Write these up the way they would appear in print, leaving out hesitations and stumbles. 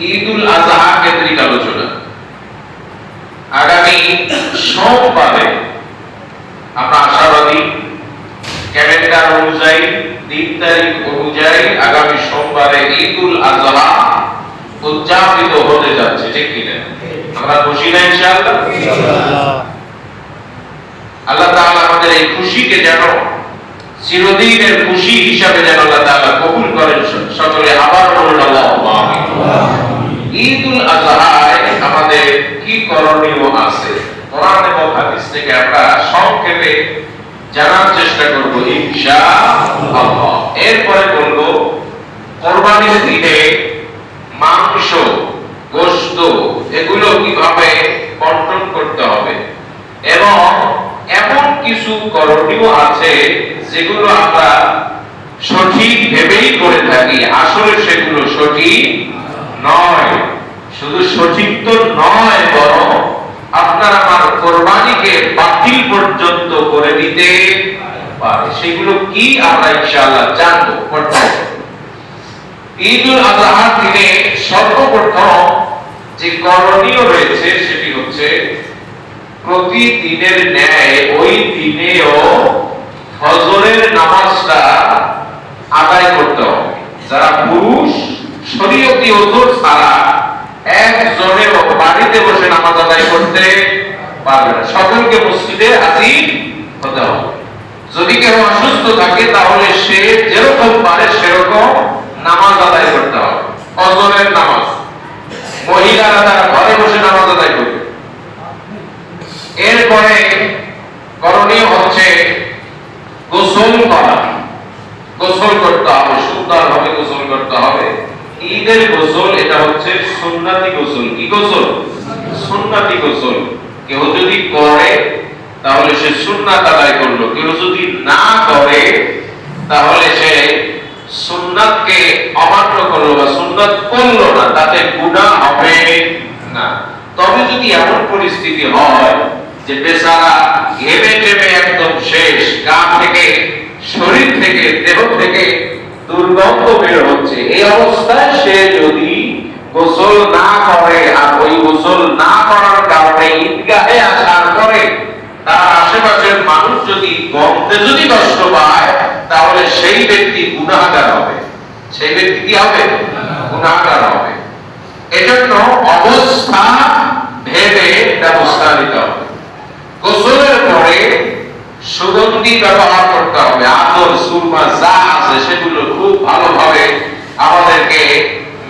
ঈদুল আযহা কেন্দ্রিক আলোচনা। আগামী সোমবারে আমরা আশাবাদী, ক্যালেন্ডার অনুযায়ী 3 তারিখ অনুযায়ী আগামী সোমবারে ঈদুল আযহা উদযাপিত হতে যাচ্ছে, ঠিক কিনা? আমরা খুশি না ইনশাআল্লাহ? আল্লাহ তাআলা আমাদের এই খুশিকে যেন চিরদিনের খুশি হিসাবে যেন আল্লাহ তাআলা কবুল করেন। সকলে আবার বলুন আল্লাহুম্মা আমিন। ঈদুল আযহায় আমাদের কি করণীয় আছে কোরআন এবং হাদিস থেকে আমরা সংক্ষেপে জানার চেষ্টা করব ইনশাআল্লাহ। এরপরে বলবো কুরবানির দিনে মাংস, গোশত এগুলো কিভাবে বন্টন করতে হবে এবং এমন কিছু করণীয় আছে যেগুলো আমরা সঠিক ভেবেই করে থাকি, আসলে সেগুলো সঠিক নয়। শুধু সঠিক তো নয়, বরং আপনার আমার কোরবানিকে বাতিল পর্যন্ত করে দিতে পারে। সেগুলো কি আমরা ইনশাআল্লাহ জানবো। ঈদুল আযহার দিনে সর্বপ্রথম যে করণীয় রয়েছে সেটি হচ্ছে প্রতিদিনের ন্যায় ওই দিনেও ফজরের নামাজটা আদায় করতে হবে। যারা পুরুষ শরীয়তি ওযর ছাড়া একজনের বাড়িতে বসে নামাজ আদায় করতে পারবে না, সকলকে মসজিদে হাজির হতে হবে। যদি কেউ অসুস্থ থাকে তাহলে সে যেরকম পারে সেরকম নামাজ আদায় করতে হবে। ফজরের নামাজ মহিলারা তারা ঘরে বসে নামাজ আদায় করবে। এরপরে করণীয় হচ্ছে গোসল করা। গোসল করতে হবে, সুন্দরভাবে গোসল করতে হবে। ঈদের গোসল এটা হচ্ছে সুন্নতি গোসল। কি গোসল? সুন্নতি গোসল। কেউ যদি করে তাহলে সে সুন্নাত আদায় করলো, কেউ যদি না করে তাহলে সে সুন্নাতকে অমান্য করলো বা সুন্নাত করলো না, তাতে গুনাহ হবে না। তবে যদি এমন পরিস্থিতি হয় যে বেচারা ঘেমে টেমে একদম শেষ, গা থেকে, শরীর থেকে, দেহ থেকে দুর্গন্ধ বের হচ্ছে, এই অবস্থায় সে যদি গোসল না করে আর ওই গোসল না করার কারণে ঈদগাহে আসার পরে তার আশেপাশের মানুষ যদি গন্ধে যদি কষ্ট পায় তাহলে সেই ব্যক্তি গুনাহগার হবে। সেই ব্যক্তি কি হবে? গুনাহগার হবে। এজন্য অবস্থা ভেবে ব্যবস্থা নিতে হবে। গোসলের পরে সুগন্ধি ব্যবহার করতে হবে। আতর, সুরমা যা আছে সেগুলো খুব ভালোভাবে আমাদেরকে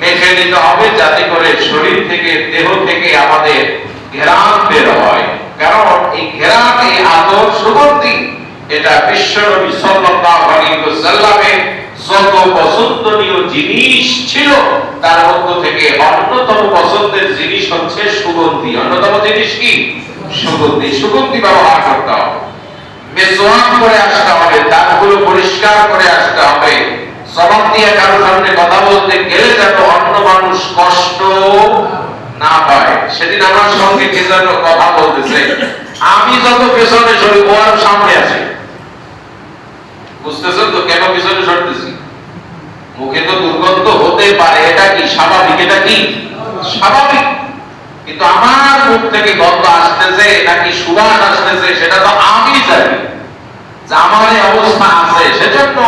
মেখে নিতে হবে, যাতে করে শরীর থেকে, দেহ থেকে আমাদের ঘ্রাণ বের হয়। কারণ এই ঘ্রাণ, এই আতর, সুগন্ধি এটা বিশ্বনবী সাল্লাল্লাহু আলাইহি ওয়াসাল্লামের যত পছন্দনীয় জিনিস ছিল তার মধ্য থেকে অন্যতম পছন্দের জিনিস হচ্ছে সুগন্ধি। অন্যতম জিনিস কি? সুগন্ধি। সুগন্ধি ব্যবহার করতে হবে। মেসওয়াক করে আসতে হবে, দাঁতগুলো পরিষ্কার করে আসতে হবে। জবাব দিয়ে কারোর সামনে কথা বলতে গেলে যেন অন্য মানুষ কষ্ট না পায়। সেদিন আমার সঙ্গে কে যেন কথা বলতেছে, আমি যত পেছনে সরি ও আর সামনে আছে। বুঝতেছেন তো কেন পিছনে সরতেছি? মুখে তো দুর্গন্ধ হতে পারে, এটা কি স্বাভাবিক? এটা কি স্বাভাবিক? কিন্তু আমার মুখ থেকে গন্ধ আসতেছে নাকি সুবাস আসতেছে সেটা তো আমি জানি। যে আমার এই অবস্থা আছে, সেজন্য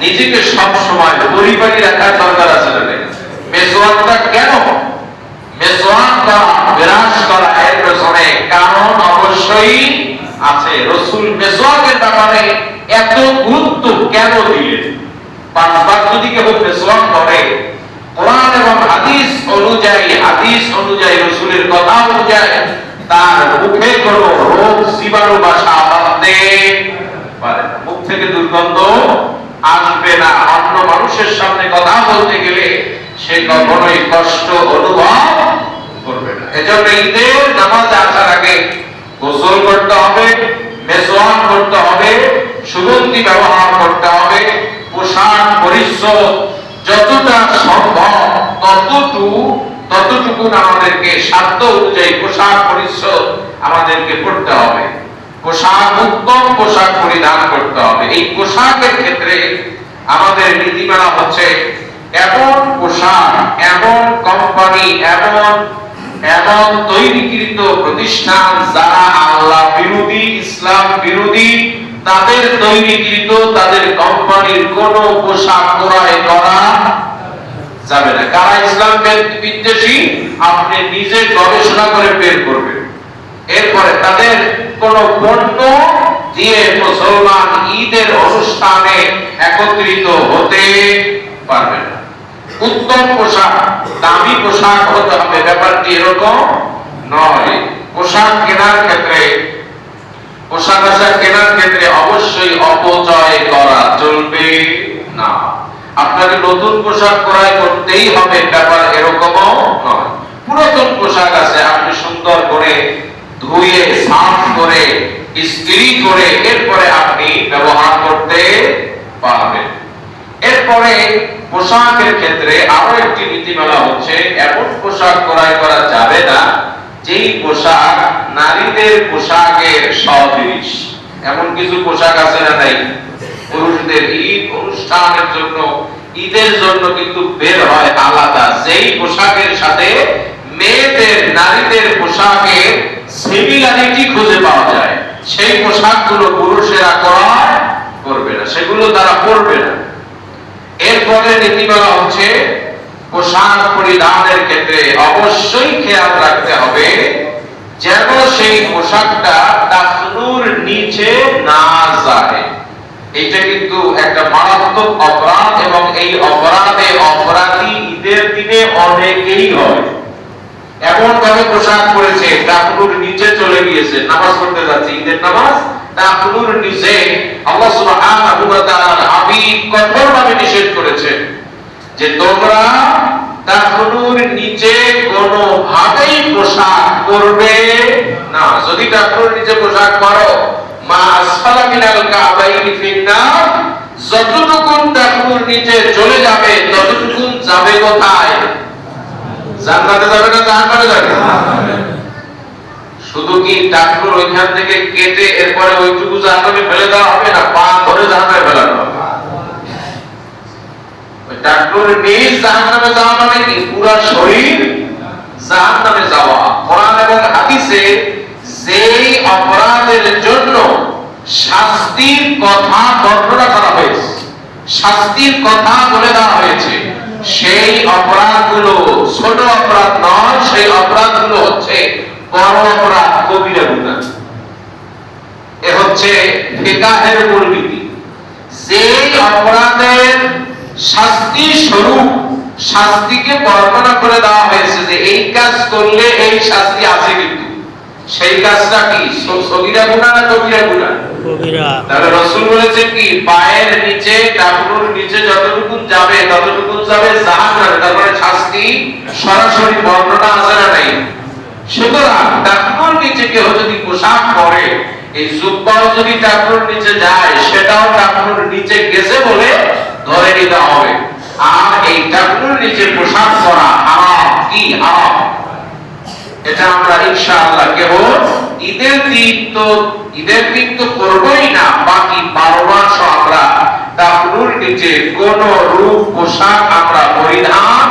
নিজেকে সব সময় পরিপাটি রাখার দরকার আছে। মেসওয়াকটা কেন? মেসওয়াক করা, বিরাস করা, এর পেছনে কারণ অবশ্যই আছে। রাসূল মেসওয়াকের ব্যাপারে এত গুরুত্ব কেন দিলেন? 5 বার যদি কেউ মেসওয়াক করে, কোরআন এবং হাদিস অনুযায়ী, রাসূলের কথা অনুযায়ী তার মুখে কোনো রোগ জীবাণু বাসা বাঁধতে পারে না, মুখ থেকে দুর্গন্ধ আসবে না। অন্য মানুষের সামনে কথা বলতে গেলে সে কখনোই কষ্ট অনুভব করবে না। এজন্য ঈদের নামাজ আসার আগে গোসল করতে হবে, মেসওয়াক করতে হবে, সুগন্ধি ব্যবহার করতে হবে, পোশাক পরিচ্ছদ যতটা সম্ভব ততটুকু আমাদেরকে সাধ্য অনুযায়ী পোশাক পরিচ্ছদ আমাদেরকে পড়তে হবে। পোশাক, উত্তম পোশাক পরিধান করতে হবে। এই পোশাকের ক্ষেত্রে আমাদের নীতিমালা হচ্ছে এমন পোশাক, এমন কোম্পানি, এমন এমন তৈরিকৃত প্রতিষ্ঠান যারা আল্লাহ বিরোধী, ইসলাম বিরোধী, তাদের তৈরিকৃত, তাদের কোম্পানির কোন পোশাক ক্রয় করা যাবে না। কারা ইসলাম বিদ্বেষী আপনি নিজে গবেষণা করে বের করবেন। এরপরে তাদের কোন পণ্য দিয়ে মুসলমান ঈদের অনুষ্ঠানে একত্রিত হতে পারবে না। উত্তম পোশাক, দামি পোশাক হতে হবে, ব্যাপারটি এরকম নয়। পোশাক কেনার ক্ষেত্রে, পোশাক আশাক কেনার ক্ষেত্রে অবশ্যই অপচয় করা চলবে না। আপনাকে নতুন পোশাক ক্রয় করতেই হবে, ব্যাপার এরকমও নয়। পুরাতন পোশাক আছে, আপনি সুন্দর করে ধুয়ে সাফ করে ইস্ত্রি করে এরপরে আপনি ব্যবহার করতে পারবেন। এরপরে পোশাকের ক্ষেত্রে আরো একটি নীতিমালা হচ্ছে, এমন পোশাক ক্রয় করা যাবে না যেই পোশাক নারীদের পোশাকের সদৃশ। এমন কিছু পোশাক আছে না নাই? পুরুষদের ঈদ অনুষ্ঠানের জন্য, ঈদের জন্য কিন্তু বের হয় আলাদা, যেই পোশাকের সাথে মেয়েদের, নারীদের পোশাকের সিমিলারিটি খুঁজে পাওয়া যায়, সেই পোশাকগুলো পুরুষেরা ক্রয় করবে না, সেগুলো তারা পরবে না। এরপরে নীতিমালা হচ্ছে পোশাক পরিধানের ক্ষেত্রে অবশ্যই খেয়াল রাখতে হবে যেন সেই পোশাকটা টাকনুর নিচে না যায়। এটা কিন্তু একটা মারাত্মক অপরাধ, এবং এই অপরাধে অপরাধী ঈদের দিনে অনেকেই হয়। এমন ভাবে পোশাক পরেছে টাকনুর নিচে চলে গিয়েছে, নামাজ পড়তে যাচ্ছে, ঈদের নামাজ, টাকনুর নিচে। আল্লাহ সুবহানাহু ওয়া তাআলার হাবিব কঠোরভাবে নিষেধ করেছেন যে তোমরা টাকনুর নিচে কোনো ভাবেই পোশাক পরবে না। যদি টাকনুর নিচে পোশাক পরো, মা আসফালা মিনাল কাবাইনি ফিন্নার, যতটুকুন টাকনুর নিচে চলে যাবে ততটুকুন যাবে কোথায়? জান্নাতে যাবে না জাহান্নামে যাবে? শুধু কি টাকনুর ওইখান থেকে কেটে এরপরে ওইটুকু জাহান্নামে ফেলে দেওয়া হবে না, পা ধরে জাহান্নামে ফেলানো হবে? ওই টাকনুর নিজ জাহান্নামে যাওয়া মানে কি পুরো শরীর জাহান্নামে যাওয়া। কোরআন এবং হাদিসে যেই অপরাধের জন্য শাস্তির কথা বর্ণনা করা হয়েছে, শাস্তির কথা বলে দেওয়া হয়েছে, সেই অপরাধগুলো ছোট অপরাধ নয়, সেই অপরাধগুলো হচ্ছে বড় অপরাধ, কবিরা গুনাহ। এ হচ্ছে ফিকাহের মূলনীতি। যে অপরাধের শাস্তি স্বরূপ শাস্তিকে বর্ণনা করে দেওয়া হয়েছে যে এই কাজ করলে এই শাস্তি আছে, কিন্তু সেই কাজটা কি সগীরা গুনাহ না কবিরা গুনাহ? কবিরা। তাহলে রাসূল বলেছেন কি পায়ের নিচে, টাকনুর নিচে যতটুকু যাবে ততটুকু যাবে জাহান্নামে। তারপরে শাস্তি সরাসরি বর্ণনা আছে না নাই? সুতরাং টাকনুর নিচে কেউ যদি পোশাক পরে, এই জুব্বাও যদি টাকনুর নিচে যায়, সেটাও টাকনুর নিচে গেছে বলে ধরে নিতে হবে। আর এই টাকনুর নিচে পোশাক পরা হারাম। কি হারাম? এটা আমরা ইনশাআল্লাহ কেবল ঈদের দিন তো করবই না, বাকি 12 মাস আমরা টাকনুর নিচে কোন রূপ পোশাক আমরা পরিধান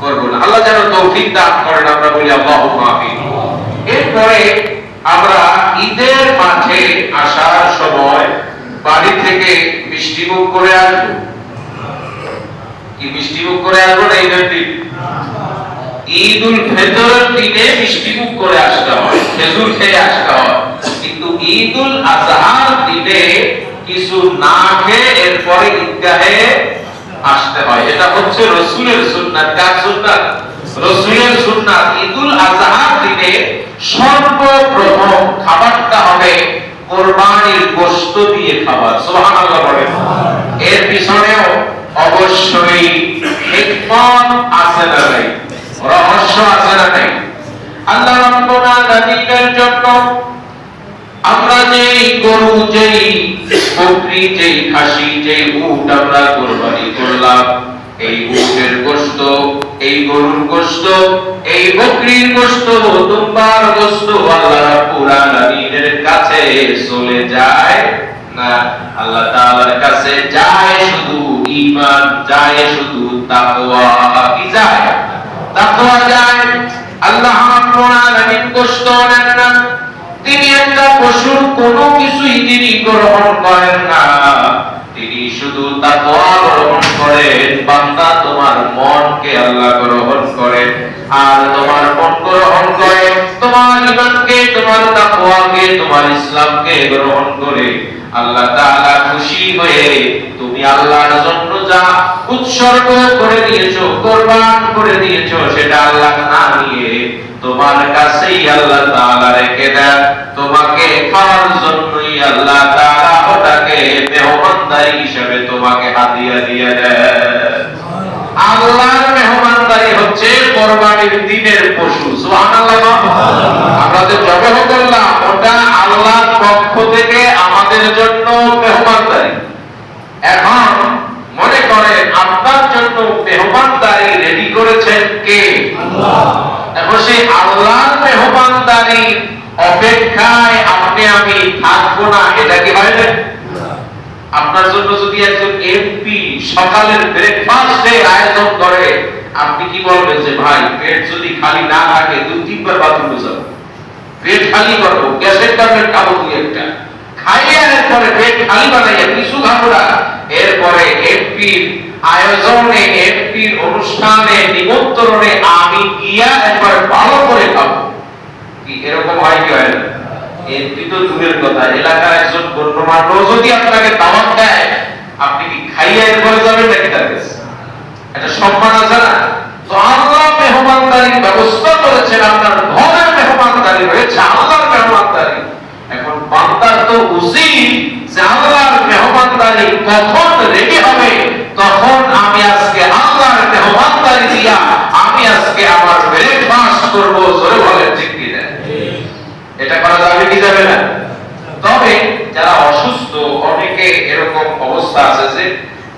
করব না। আল্লাহ যেন তৌফিক দান করেন, আমরা বলি আল্লাহুম্মা আমিন। এরপরে আমরা ঈদের মাঠে আসার সময় বাড়ি থেকে মিষ্টিমুখ করে আসবো। কি মিষ্টিমুখ করে আসবো না ঈদের দিন? ঈদুল ফিতরের দিনে মিষ্টিমুখ করে আসতে হয়, খেজুর খেয়ে আসতে হয়, কিন্তু ঈদুল আজহার দিনে কিছু না খেয়ে এরপরে ঈদগাহে আসতে হয়। এটা হচ্ছে রাসূলের সুন্নাত। কার সুন্নাত? রাসূলের সুন্নাত। ঈদুল আজহার দিনে সর্বপ্রথম খাবারটা হবে কুরবানির গোশত দিয়ে খাবার। সুবহানাল্লাহ বলেন। এর পিছনেও অবশ্যই হিকমত আছে না নাই? রহস্য আছে না নাই? আল্লাহ রাব্বুল আলামিনের জন্য আমরা যেই গরু, যেই বকরি, যেই খাসি, যেই উট আমরা কুরবানি করলাম, এই উটের গোশত, এই গরুর গোশত, এই বকরির গোশত, দুম্বার গোশত আল্লাহ রাব্বুল আলামিনের কাছে চলে যায় না, আল্লাহ তাআলার কাছে যায় শুধু ঈমান, যায় শুধু তাকওয়া। কি যায়? তাকওয়া যায়। আল্লাহ রাব্বুল আলামিন কষ্ট নেন না। তিনি একটা পশুর কোনো কিছুই তিনি গ্রহণ করেন না, তিনি শুধু তাকওয়া গ্রহণ করেন। বান্দা, তোমার মনকে আল্লাহ গ্রহণ করেন, আর তোমার মন গ্রহণ করে তোমার ঈমানকে, তোমার তাকওয়াকে, তোমার ইসলামকে গ্রহণ করে আল্লাহ তাআলা খুশি হয়ে তুমি আল্লাহর জন্য যা উৎসর্গ করে দিয়েছো, কুরবান করে দিয়েছো, সেটা আল্লাহ না নিয়ে তোমার কাছেই আল্লাহ তাআলা রেখে দেন। তোমাকে খাওয়ার জন্যই আল্লাহ তাআলা ওটাকে মেহমানদারি হিসেবে তোমাকে হাদিয়া দিয়ে দেন। আল্লাহর মেহমানদারি হচ্ছে কুরবানির দিনের পশু। সুবহানাল্লাহ। আমরা যে জবাহ করলাম ওটা আল্লাহর পক্ষ থেকে আমাদের জন্য মেহমানদারি। এখন মনে করেন আপনার জন্য মেহমানদারি রেডি করেছেন কে? আল্লাহ। এখন সেই আল্লাহর মেহমানদারি অপেক্ষায় আপনি আমি থাকবো না, এটা কি হয় না? আপনার জন্য যদি একজন এমপি সকালের ব্রেকফাস্টের আয়োজন করে, আপনি কি বলবেন যে ভাই পেট যদি খালি না থাকে 2-3 বার বাথরুমে যাব, পেট খালি করবো, গ্যাসের ট্যাবলেট খাবো 2-1টা, খাইয়ে এরপরে পেট খালি বানাইয়া কিছু খাবো না, এরপরে এমপির আয়োজনে, এমপির অনুষ্ঠানে, নিমন্ত্রণে আমি গিয়া একবার ভালো করে খাবো। কি এরকম হয় কি হয় না? এমপি তো দূরের কথা, এলাকার একজন গণ্যমান্য যদি আপনাকে দাওয়াত দেয়, আপনি কি খাইয়া এরপরে যাবেন নাকি তার কাছে? এটা সম্মান আছে না? তো আল্লাহ মেহমানদারির ব্যবস্থা করেছেন, আপনার ঘরের মেহমানদারি রয়েছে, আল্লাহর মেহমানদারি। এখন বান্দার তো উচিত যে আল্লাহর মেহমানদারি কখন রেডি হবে, তখন আমি আজকে আল্লাহর মেহমানদারি দিয়া আমি আজকে আমার ব্রেকফাস্ট করবো। জোরে বলেন ঠিক কি না? এটা করা যাবে কি যাবে না? তবে যারা অসুস্থ, অনেকে এরকম অবস্থা আছে যে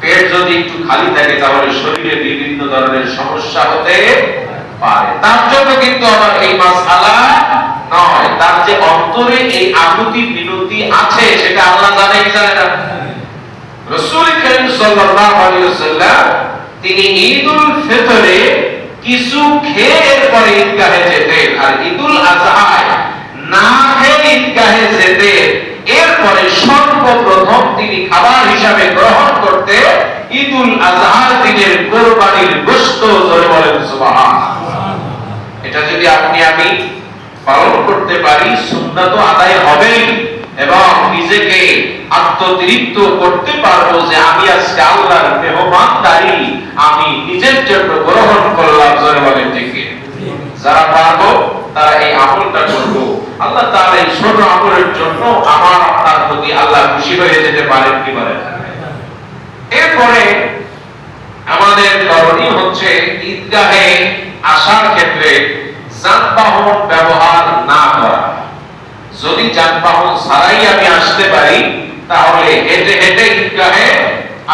পেট যদি একটু খালি থাকে তাহলে শরীরে বিভিন্ন ধরনের সমস্যা হতে পারে, তার জন্য কিন্তু আমার এই মাসআলা নয়। তার যে অন্তরে এই আকুতি বিনতি আছে সেটা আল্লাহ জানে কি জানে না? রাসূল করিম সাল্লাল্লাহু আলাইহি ওয়াসাল্লাম তিনি ঈদুল ফিতরে কিছু খেয়ে এরপরে ঈদগাহে যেতেন, আর ঈদুল আযহায় না খেয়ে ঈদগাহে যেতেন। এরপরে সর্বপ্রথম তিনি খাবার হিসাবে গ্রহণ করতে ঈদুল আযহার দিনের কুরবানির গোশত। জোরে বলেন সুবহানাল্লাহ। এটা যদি আপনি আমি পালন করতে পারি, সুন্নাত আদায় হবেই, এবং নিজেকে আত্মতৃপ্ত করতে পারবো যে আমি আজকে আল্লাহর মেহমানদারি আমি নিজের জন্য গ্রহণ করলাম। জোরে বলেন ঠিক কি? যারা পারবো তারা এই আমলটা করবো। আল্লাহ তাআলা এই ছোট আমলের জন্য আমার আপনার প্রতি আল্লাহ খুশি হয়ে যেতে পারেন কি বলেন? এরপরে আমাদের করণীয় হচ্ছে ঈদগাহে আসার ক্ষেত্রে যানবাহন ব্যবহার না করা। যদি যানবাহন ছাড়াই আমি আসতে পারি তাহলে হেঁটে হেঁটে ঈদগাহে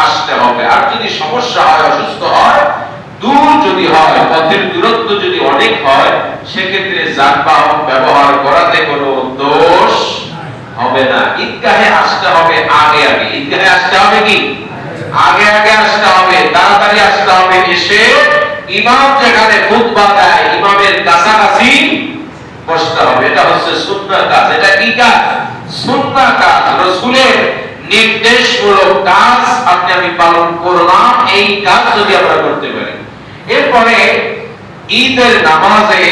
আসতে হবে। আর যদি সমস্যা হয়, অসুস্থ হয়, দূর যদি হয়, পথের দূরত্ব যদি অনেক হয়, সেক্ষেত্রে যানবাহন ব্যবহার করাতে কোনো দোষ হবে না। ঈদগাহে আসতে হবে আগে আগে। ঈদগাহে আসতে হবে কি? আগে আগে আসতে হবে, তাড়াতাড়ি আসতে হবে। এসে ইমাম যেখানে খুতবা দেয় ইমামের কাছাকাছি বসতে হবে। এটা হচ্ছে সুন্নাহ কাজ। এটা কি কাজ? সুন্নাহ কাজ। রাসূলের নির্দেশমূলক কাজ আপনি আমি পালন করলাম, এই কাজ যদি আমরা করতে পারি। এরপরে ঈদের নামাজে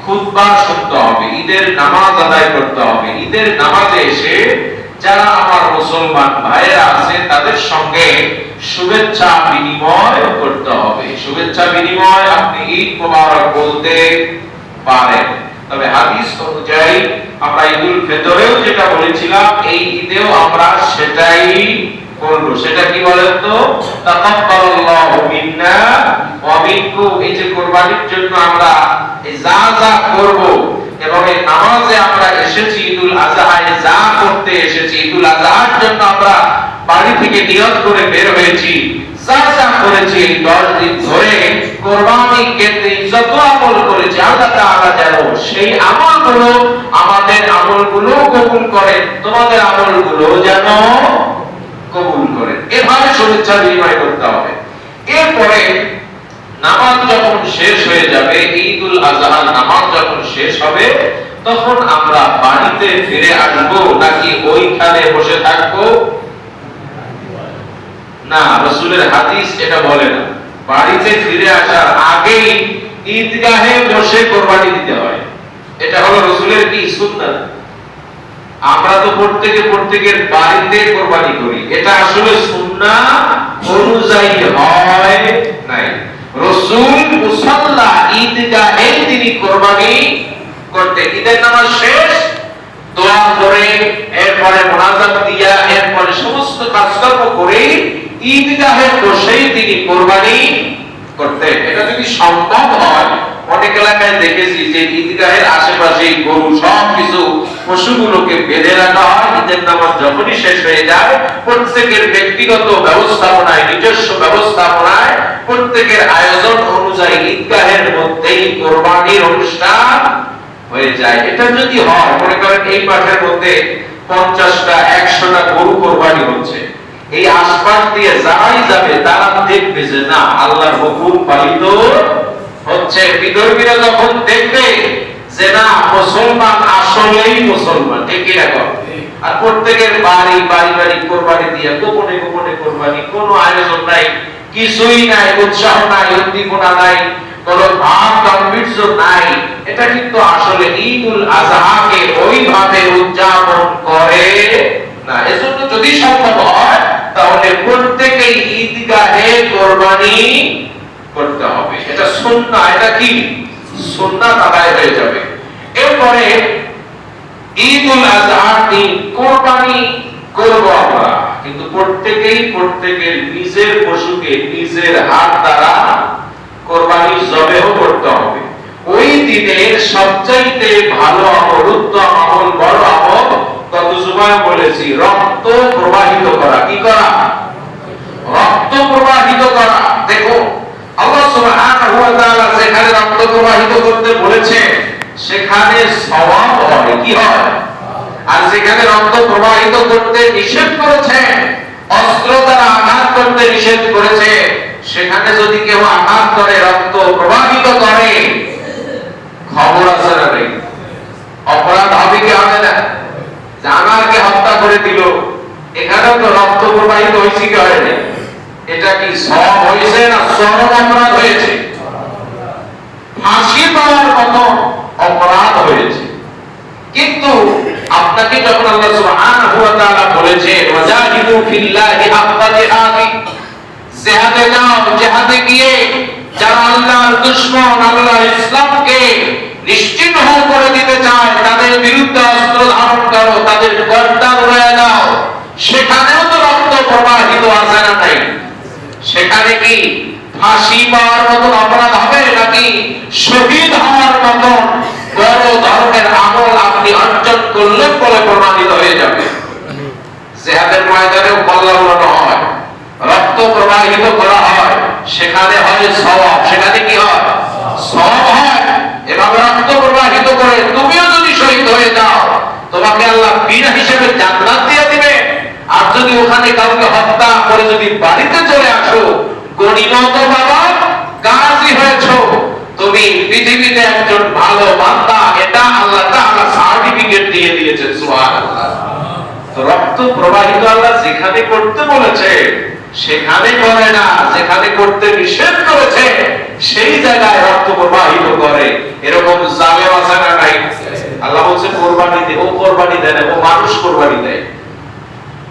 খুতবা শুনতে হবে, ঈদের নামাজ আদায় করতে হবে। ঈদের নামাজে এসে যারা আমার মুসলমান ভাইয়েরা আছে তাদের সঙ্গে শুভেচ্ছা বিনিময় করতে হবে। শুভেচ্ছা বিনিময় আপনি ঈদ মোবারক বলতে পারেন, তবে হাদিস অনুযায়ী আমরা ঈদুল ফিতরেও যেটা বলেছিলাম এই ঈদেও আমরা সেটাই করব। সেটা কি বলেন তো? তাকাব্বালাল্লাহু মিন্না ওয়া মিনকুম। এই যে কুরবানির জন্য আমরা যা যা করব এবং এই নামাজে আমরা এসেছি, ঈদুল আযহায় যা করতে এসেছি, ঈদুল আযহার জন্য আমরা বাড়ি থেকে নিয়ত করে বের হয়েছি, যা যা করেছি 10 দিন ধরে কুরবানি কেন্দ্রিক যত আমল করেছি করেছি আল্লাহ তাআলা যেন সেই আমলগুলো আমাদের আমলগুলো কবুল করেন, তোমাদের আমলগুলো যেন কবুল করেন। এভাবে শুভেচ্ছা বিনিময় করতে হবে। এরপরে নামাজ যখন শেষ হয়ে যাবে, ঈদুল আজহার নামাজ যখন শেষ হবে, তখন আমরা বাড়িতে ফিরে আসবো নাকি ওইখানে বসে থাকবো? না, রাসূলের হাদিস এটা বলে না। বাড়িতে ফিরে আসার আগেই ঈদগাহে বসে কুরবানি দিতে হয়। এটা হলো রাসূলের কি সুন্নাত। আমরা তো প্রত্যেকের বাড়িতে কুরবানি করি, এটা আসলে সুন্নাহ অনুযায়ী হয় নাই। রাসূল মুসাল্লা ঈদগাহে তিনি কুরবানি করতেন। ঈদের নামাজ শেষ, দোয়া করে, এরপরে মুনাজাত দিয়া, এরপরে সমস্ত কাজকর্ম করে ঈদগাহে বসেই তিনি কুরবানি করতেন। এটা যদি সম্ভব হয়, অনেক এলাকায় দেখেছি যে ঈদগাহের আশেপাশে গরু সবকিছু পশুগুলোকে বেঁধে রাখা হয়। ঈদের নামাজ যখনই শেষ হয়ে যায়, প্রত্যেকের ব্যক্তিগত ব্যবস্থাপনায়, নিজস্ব ব্যবস্থাপনায়, প্রত্যেকের আয়োজন অনুযায়ী ঈদগাহের মধ্যেই কুরবানির অনুষ্ঠান হয়ে যায়। এটা যদি হয়, মনে করেন এই মাঠের মধ্যে 50টা 100টা গরু কুরবানি হচ্ছে, এই আশপাশ দিয়ে যারাই যাবে তারা দেখবে যে না, আল্লাহর হুকুম পালিত হচ্ছে। বিধর্মীরা যখন দেখবে যে না, মুসলমান আসলেই মুসলমান, ঠিক এরকম, আর প্রত্যেকের বাড়ি কোরবানি দিয়ে গোপনে কোরবানি, কোনো আয়োজন নাই, কিছুই নাই, উৎসাহ নাই, উদ্দীপনা নাই, কোনো ভাব গাম্ভীর্য নাই, এটা কিন্তু আসলে ঈদুল আজহাকে ওইভাবে উদযাপন করে না। এজন্য যদি সম্ভব হয় তাহলে প্রত্যেকেই ঈদগাহে কুরবানি করতে হবে। এটা সুন্নাহ, এটা কি সুন্নাত আদায় হয়ে যাবে। এরপরে ঈদুল আজহার দিন কুরবানি করব আমরা, কিন্তু প্রত্যেকের নিজের পশুকে নিজের হাত দ্বারা কুরবানি জবেহ করতে হবে। ওই দিনের সবচাইতে ভালো আমল, উত্তম আমল, বড় আমল, গত জুমায় বলেছি, রক্ত প্রবাহিত করা। কি করা? রক্ত প্রবাহিত করা। দেখো, আল্লাহ সুবহানাহু ওয়া তাআলা যেখানে রক্ত প্রবাহিত করতে বলেছে সেখানে সওয়াব হয়, কি হয়? আর যেখানে রক্ত প্রবাহিত করতে নিষেধ করেছে, অস্ত্র দ্বারা আঘাত করতে নিষেধ করেছে, সেখানে যদি কেউ আঘাত করে, রক্ত প্রবাহিত করে, খবর আছে না নেই? অপরাধ হবে কি হবে না? জানাকে হত্যা করে দিল, এখানেও তো রক্ত প্রবাহিত হয়েছে কি হয়নি? এটা কি সওয়াব হয়েছে না চরম অপরাধ হয়েছে? ফাঁসি পাওয়ার মতো অপরাধ হয়েছে। কিন্তু আপনাকে যখন আল্লাহ সুবহানাহু ওয়া তাআলা বলেছে ওয়াজাহিদু ফিল্লাহি হাক্কা জিহাদি, জিহাদে যাও, জিহাদে গিয়ে যারা আল্লাহর দুশমন, আল্লাহ ইসলামকে নিশ্চিহ্ন করে দিতে চায়, তাদের বিরুদ্ধে অস্ত্র ধারণ করো, তাদের গর্দান উড়িয়ে দাও। সেখানেও তো রক্ত প্রবাহিত আছে না নাই? সেখানে কি ফাঁসি পাওয়ার মতন অপরাধ হবে নাকি শহীদ হওয়ার মতন বড় ধরনের আমল আপনি অর্জন করলেন বলে প্রমাণিত হয়ে যাবে? জিহাদের ময়দানেও কল্লা উড়ানো হয়, রক্ত প্রবাহিত করা হয়, সেখানে হয় সওয়াব। সেখানে কি হয়? সওয়াব হয়। এভাবে রক্ত প্রবাহিত করে তুমিও যদি শহীদ হয়ে যাও, তোমাকে আল্লাহ বীর হিসেবে জান্নাত দিয়ে দিবে। আর যদি ওখানে কাউকে হত্যা করে যদি বাড়িতে চলে আসো, গনিমত বাবা, গাজী হয়েছো, তুমি পৃথিবীতে একজন ভালো বান্দা, এটা আল্লাহ তাআলা সার্টিফিকেট দিয়ে দিয়েছেন। সুবহানাল্লাহ। তো রক্ত প্রবাহিত আল্লাহ যেখানে করতে বলেছে সেখানে করে না, যেখানে করতে নিষেধ করেছে সেই জায়গায় রক্ত প্রবাহিত করে। এরকম জালেম আছে না নাই? আল্লাহ বলছে কুরবানি দে, ও কুরবানি দেয় না, ও মানুষ কুরবানি দেয়।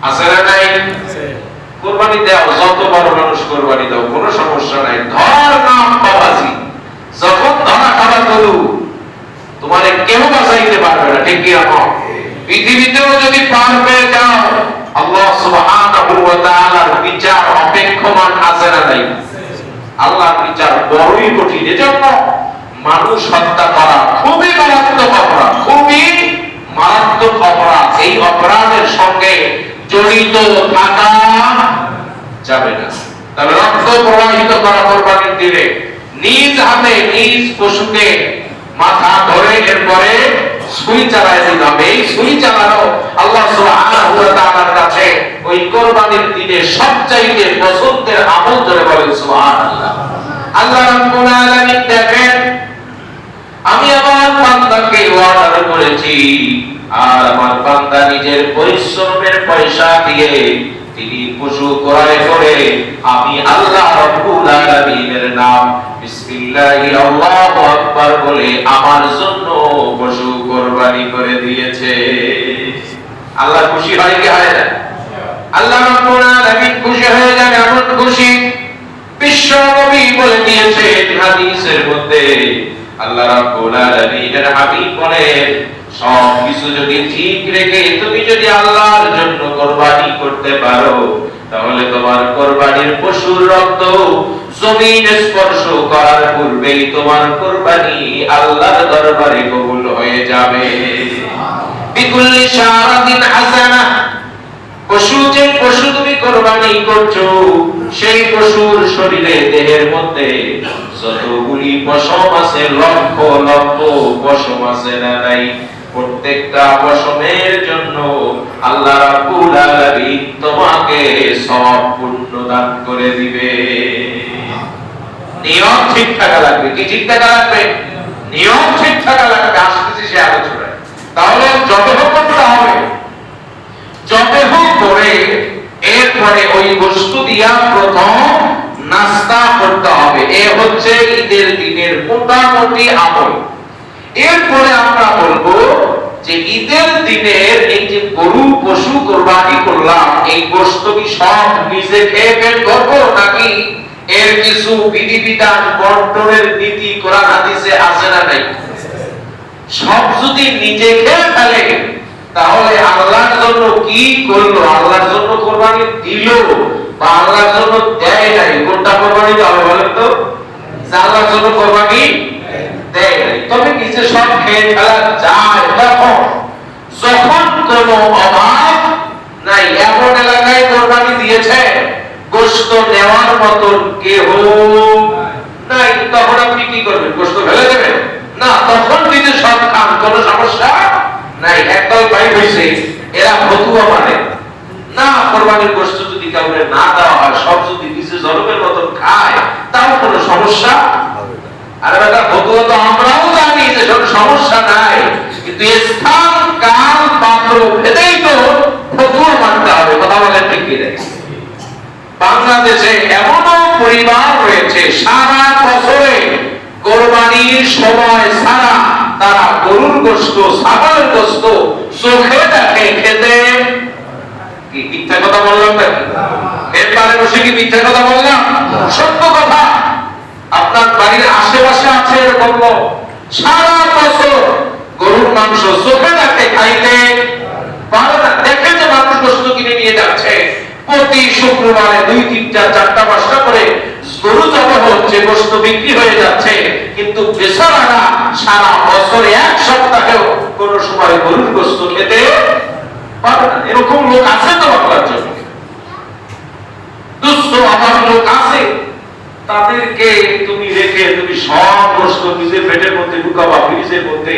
আছে না নাই? কুরবানি দাও, যত বড় মানুষ কুরবানি দাও, কোনো সমস্যা নাই। ধর নাম বাবাজি, যখন ধরা খাওয়া করু তোমারে কেউ বাঁচাইতে পারবে না, ঠিক কি রকম পৃথিবীতেও যদি পার পেয়ে যাও, আল্লাহ সুবহানাহু ওয়া তাআলার বিচার অপেক্ষমান আছে না নাই? আল্লাহর বিচার বড়ই কঠিন। এজন্য মানুষ হত্যা করা খুবই মারাত্মক অপরাধ, খুবই মারাত্মক অপরাধ। এই অপরাধের সঙ্গে জড়িত থাকা যাবে না। তবে রক্ত প্রবাহিত করা কুরবানির দিনে নিজ হাতে নিজ পশুকে মাথা ধরে এরপরে সুই চালায় দিতে হবে। এই সুই চালানো আল্লাহ সুবহানাহু ওয়া তাআলার কাছে ওই কুরবানির দিনে সবচাইতে পছন্দের আমল ধরে বলেন সুবহানাল্লাহ। আল্লাহ রাব্বুল আলামিন দেখেন, আমি আমার বান্দাকে অর্ডার করেছি আর আমার বান্দা নিজের পরিশ্রমের পয়সা দিয়ে তিনি পশু ক্রয় করে আমি আল্লাহ রাব্বুল আলামিনের নাম বিসমিল্লাহি আল্লাহু আকবার বলে আমার জন্য পশু কুরবানি করে দিয়েছে। আল্লাহ খুশি হয় কি হয় না? আল্লাহ রাব্বুল আলামিন খুশি হয়ে যান, এমন খুশি বিশ্ব নবী বলে দিয়েছেন হাদিসের মধ্যে। আল্লাহ রাব্বুল আলামিনের হাবিব বলেন, সব কিছু যদি ঠিক রেখে তুমি যদি আল্লাহর জন্য কুরবানি করতে পারো তাহলে তোমার কুরবানির পশুর রক্ত জমিন স্পর্শ করার পূর্বেই তোমার কুরবানি আল্লাহর দরবারে কবুল হয়ে যাবে। বিকুল্লি শারাতিন হাসানাহ, যে পশু তুমি কুরবানি করছো সেই পশুর শরীরে দেহের মধ্যে যতগুলি পশম আছে, লক্ষ লক্ষ পশম আছে না নাই, প্রত্যেকটা পশমের জন্য আল্লাহ রাব্বুল আলামিন তোমাকে সওয়াব পুণ্য দান করে দিবে। নিয়ম ঠিক থাকা লাগবে। কি ঠিক থাকা লাগবে? নিয়ম ঠিক থাকা লাগবে। আসতেছি সে আলোচনায়। তাহলে যবেহ করতে হবে, যবেহ করে এরপরে ওই বস্তু দিয়া প্রথম নাস্তা করতে হবে। এ হচ্ছে ঈদের দিনের মোটামুটি আমল। এরপরে আমরা বলবো যে ঈদের দিনের এই যে গরু পশু কুরবানি করলাম, এই বস্তু কি সব নিজে খেয়ে পেট করবো নাকি এর কিছু বিধিবিধান বন্টনের নীতি কোরআন হাদিসে আছে না নাই? সব যদি নিজে খেয়ে ফেলে তাহলে আল্লাহর জন্য কি করলো? আল্লাহর জন্য কুরবানি দিল বা আল্লাহর জন্য দেয় নাই? কোনটা কুরবানি হবে বলেন তো? আল্লাহর জন্য কুরবানি দেয় নাই। তবে কিছু সব খেয়ে ফেলা যায় যখন কোনো অভাব নাই, এমন এলাকায় কুরবানি দিয়েছে গোশত নেওয়ার মতন কেহ নাই, তখন আপনি কি করবেন? গোশত ফেলে দেবেন না, তখন যদি সব খান কোনো সমস্যা নাই। একদল ভাই হইছে এরা ফতুয়া মানে না, কুরবানির গোশত যদি কাউকে না দেওয়া হয়, সব যদি নিজে জনমের মতন খায় তাও কোনো সমস্যা হবে না। আর বেটা ফতুয়া তো আমরাও জানি যে কোনো সমস্যা নাই, কিন্তু স্থান কাল পাত্র ভেদেই তো ফতুয়া মানতে হবে। কথা বলেন ঠিক কি? বাংলাদেশে এমনও পরিবার রয়েছে সারা বছরে কুরবানির সময় ছাড়া তারা গরুর গোশত, ছাগলের গোশত চোখে দেখে খেতে। কি মিথ্যা কথা বললাম নাকি? এরপরে বসে কি মিথ্যা কথা বললাম? সত্য কথা। আপনার বাড়ির আশেপাশে আছে এরকম লোক সারা বছর গরুর মাংস চোখে দেখে খাইতে পারে না। দেখে যে মানুষ গোশত কিনে নিয়ে যাচ্ছে, প্রতি শুক্রবারে 2, 3, 4, 4টা 5টা করে গরু জবাই হচ্ছে, গোশত বিক্রি হয়ে যাচ্ছে, কিন্তু বেচারারা সারা বছরে এক সপ্তাহেও কোন সময় গরুর গোশত খেতে পারে না। এরকম লোক আছে তো বাংলার জন্য, দুস্থ আমার লোক আছে। তাদেরকে তুমি রেখে তুমি সব গোশত নিজের পেটের মধ্যে ঢুকাবা, ফ্রিজের মধ্যে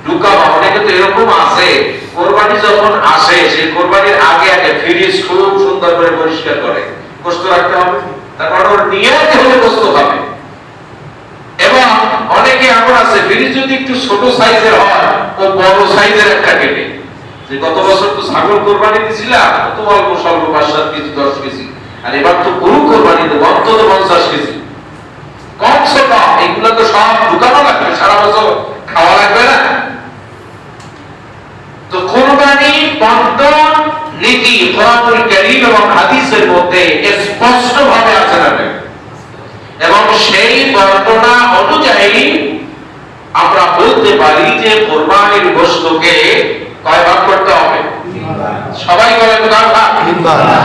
ঢুকাবা। অনেকে তো এরকম আছে কোরবানি যখন আসে সেই কোরবানির আগে আগে ফ্রিজ খুব সুন্দর করে পরিষ্কার করে গোশত রাখতে হবে, তারপর ওর নিয়ত হলে গোশত খাবে। এবং অনেকে এমন আছে ফ্রিজ যদি একটু ছোট সাইজের হয় ও বড় সাইজের একটা কেটে, যে গত বছর তো ছাগল কোরবানি দিয়েছিলাম তো অল্প স্বল্প 5-7 কেজি 10 কেজি, আর এবার তো গরু কোরবানি দেবো অন্তত 50 কেজি, কমসে কম এগুলো তো সব ঢুকানো লাগবে, সারা বছর খাওয়া লাগবে না। তো কুরবানি বন্টন নীতি কোরআনুল কারীম এবং হাদিসের মধ্যে স্পষ্ট ভাবে আছে না, এবং সেই বর্ণনা অনুযায়ী আমরা বলতে পারি যে কুরবানির গোশতকে কয় ভাগ করতে হবে? সবাই বলেন কয় ভাগ?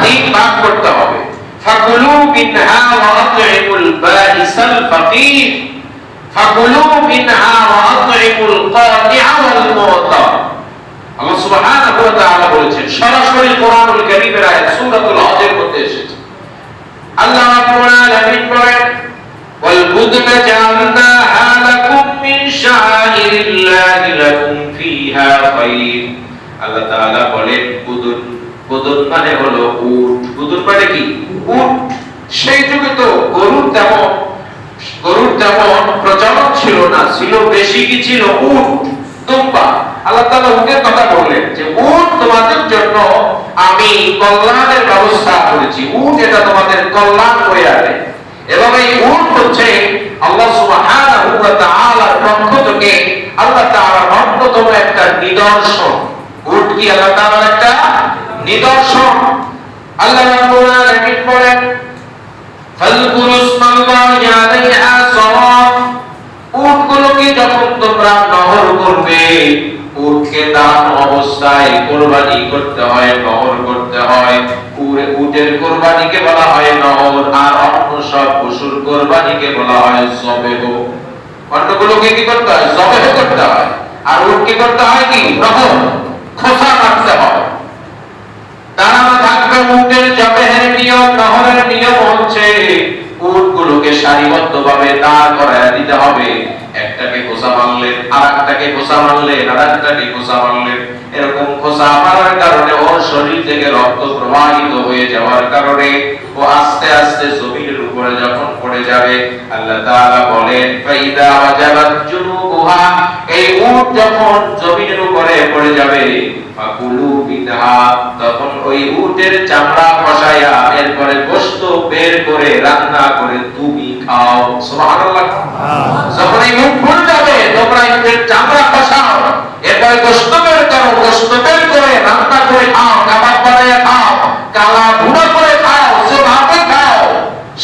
3 ভাগ করতে হবে। ফাকুলু মিনহা ওয়া আত'ইমুল বাইসাল ফাকির, ফাকুলু মিনহা ওয়া আত'ইমুল কাতিআ ওয়াল মু'তার। আল্লাহ সুবহানাহু ওয়া তাআলা বলেছেন, সরাসরি কোরআনুল কারীমের আয়াত সূরাতুল হজের মধ্যে এসেছে। আল্লাহ রাব্বুল আলামিন বলেন, ওয়াল বুদনা জাআলনাহা লাকুম মিন শাআইর লাকুম ফিহা খায়র। আল্লাহ তাআলা বলেন বুদুন, বুদুন মানে হলো উট। বুদুন মানে কি? উট। সেই যুগে তো গরুর তেমন প্রচলন ছিল না, ছিল বেশি কি ছিল? উট, দুম্বা। আল্লাহ তাআলা উটের কথা বললেন যে উট তোমাদের জন্য আমি কল্যাণের ব্যবস্থা করেছি, উট এটা তোমাদের কল্যাণ হয়ে আনে। এবং এই উট হচ্ছে আল্লাহ সুবহানাহু ওয়া তাআলার পক্ষ থেকে আল্লাহ তাআলার অন্যতম একটা নিদর্শন। উট কি আল্লাহ তাআলার একটা নিদর্শন। আল্লাহ রাব্বুল আলামিন বলেন ফাযকুরু ইসমাল্লাহি আলাইহা সাওয়াফ। উটগুলোকে যখন তোমরা নহর করবে, উটকে দান অবস্থায় কুরবানি করতে হয়, নহর করতে হয়। উটের কুরবানিকে বলা হয় নহর, আর অন্য সব পশুর কুরবানিকে বলা হয় যবেহ। অন্যগুলোকে কি করতে হয়? যবেহ করতে হয়। আর উটকে করতে হয় কি? নহর, খোসা কাটতে হয়। তারা থাকবে উটের যবেহের নিয়ম, নহরের নিয়ম হচ্ছে উটগুলোকে সারিবদ্ধভাবে দাঁড় করায় দিতে হবে। একটাকে খোসা মারলেন, আরেকটাকে খোসা মারলেন, আরেকটাকে খোসা মারলেন। এরকম খোসা মারার কারণে ওর শরীর থেকে রক্ত প্রবাহিত হয়ে যাওয়ার কারণে ও আস্তে আস্তে জমিনের উপরে যখন পড়ে যাবে, আল্লাহ তাআলা বলেন ফাইদা ওয়াজাবাত জুনুবুহা, এই উট যখন জমিনের উপরে পড়ে যাবে ফাকুলু মিনহা, তখন ওই উটের চামড়া খসায়া এরপরে গোশত বের করে রান্না করে তুমি খাও। সুবহানাল্লাহ। যখন এই উট পড়ে যাবে তোমরা উটের চামড়া খসাও, এরপরে গোশত বের করো, গোশত বের করে রান্না করে খাও, কাবাব বানায়া খাও, কালা ভুনা করে খাও, যেভাবে খাও